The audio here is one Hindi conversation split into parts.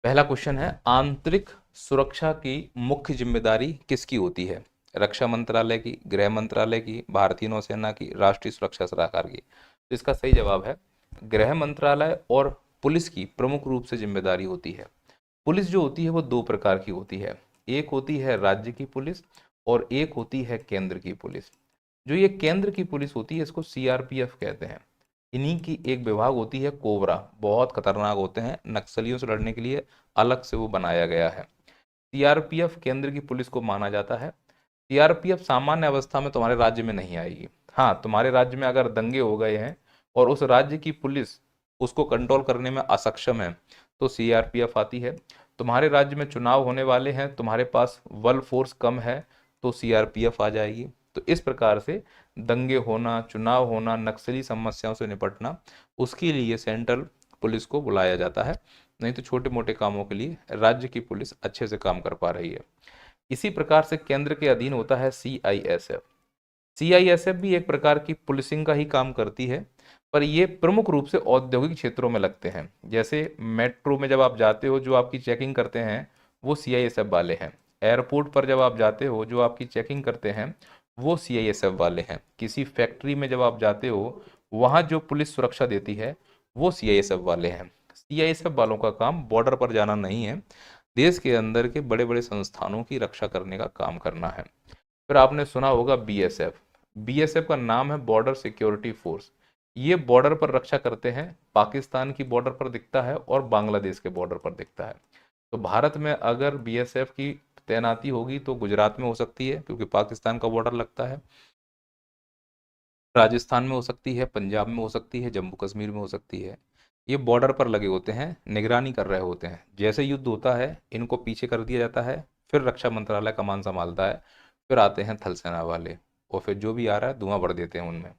पहला क्वेश्चन है, आंतरिक सुरक्षा की मुख्य जिम्मेदारी किसकी होती है? रक्षा मंत्रालय की, गृह मंत्रालय की, भारतीय नौसेना की, राष्ट्रीय सुरक्षा सलाहकार की। तो इसका सही जवाब है गृह मंत्रालय और पुलिस की प्रमुख रूप से जिम्मेदारी होती है। पुलिस जो होती है वो दो प्रकार की होती है, एक होती है राज्य की पुलिस और एक होती है केंद्र की पुलिस। जो ये केंद्र की पुलिस होती है इसको सीआरपीएफ कहते हैं। इन्हीं की एक विभाग होती है कोबरा, बहुत खतरनाक होते हैं, नक्सलियों से लड़ने के लिए अलग से वो बनाया गया है। सीआरपीएफ केंद्र की पुलिस को माना जाता है। सीआरपीएफ सामान्य अवस्था में तुम्हारे राज्य में नहीं आएगी। हाँ, तुम्हारे राज्य में अगर दंगे हो गए हैं और उस राज्य की पुलिस उसको कंट्रोल करने में असक्षम है तो सीआरपीएफ आती है। तुम्हारे राज्य में चुनाव होने वाले हैं, तुम्हारे पास बल फोर्स कम है तो सीआरपीएफ आ जाएगी। तो इस प्रकार से दंगे होना, चुनाव होना, नक्सली समस्याओं से निपटना, उसके लिए सेंट्रल पुलिस को बुलाया जाता है। नहीं तो छोटे मोटे कामों के लिए राज्य की पुलिस अच्छे से काम कर पा रही है। इसी प्रकार से केंद्र के अधीन होता है सीआईएसएफ। सीआईएसएफ भी एक प्रकार की पुलिसिंग का ही काम करती है, पर ये प्रमुख रूप से औद्योगिक क्षेत्रों में लगते हैं। जैसे मेट्रो में जब आप जाते हो, जो आपकी चेकिंग करते हैं वो सीआईएसएफ वाले हैं। एयरपोर्ट पर जब आप जाते हो, जो आपकी चेकिंग करते हैं वो सीआईएसएफ वाले हैं। किसी फैक्ट्री में जब आप जाते हो, वहाँ जो पुलिस सुरक्षा देती है वो सीआईएसएफ वाले हैं। सीआईएसएफ वालों का काम बॉर्डर पर जाना नहीं है, देश के अंदर के बड़े बड़े संस्थानों की रक्षा करने का काम करना है। फिर आपने सुना होगा बीएसएफ। बीएसएफ का नाम है बॉर्डर सिक्योरिटी फोर्स। ये बॉर्डर पर रक्षा करते हैं, पाकिस्तान की बॉर्डर पर दिखता है और बांग्लादेश के बॉर्डर पर दिखता है। तो भारत में अगर बीएसएफ की तैनाती होगी तो गुजरात में हो सकती है क्योंकि पाकिस्तान का बॉर्डर लगता है, राजस्थान में हो सकती है, पंजाब में हो सकती है, जम्मू कश्मीर में हो सकती है। ये बॉर्डर पर लगे होते हैं, निगरानी कर रहे होते हैं। जैसे युद्ध होता है इनको पीछे कर दिया जाता है, फिर रक्षा मंत्रालय कमान संभालता है, फिर आते हैं थल सेना वाले और फिर जो भी आ रहा है धुआं भर देते हैं उनमें।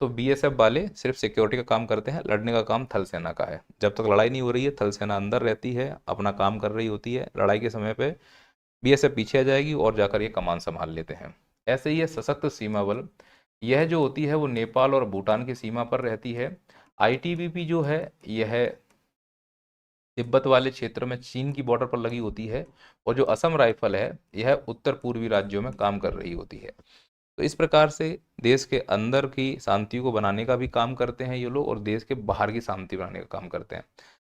तो बीएसएफ वाले सिर्फ सिक्योरिटी का काम करते हैं, लड़ने का काम थल सेना का है। जब तक लड़ाई नहीं हो रही है थल सेना अंदर रहती है, अपना काम कर रही होती है। लड़ाई के समय पे बीएसएफ पीछे आ जाएगी और जाकर ये कमान संभाल लेते हैं। ऐसे ही है सशक्त सीमा बल। यह जो होती है वो नेपाल और भूटान की सीमा पर रहती है। आईटीबीपी जो है यह तिब्बत वाले क्षेत्र में चीन की बॉर्डर पर लगी होती है और जो असम राइफल है यह उत्तर पूर्वी राज्यों में काम कर रही होती है। तो इस प्रकार से देश के अंदर की शांति को बनाने का भी काम करते हैं ये लोग और देश के बाहर की शांति बनाने का काम करते हैं।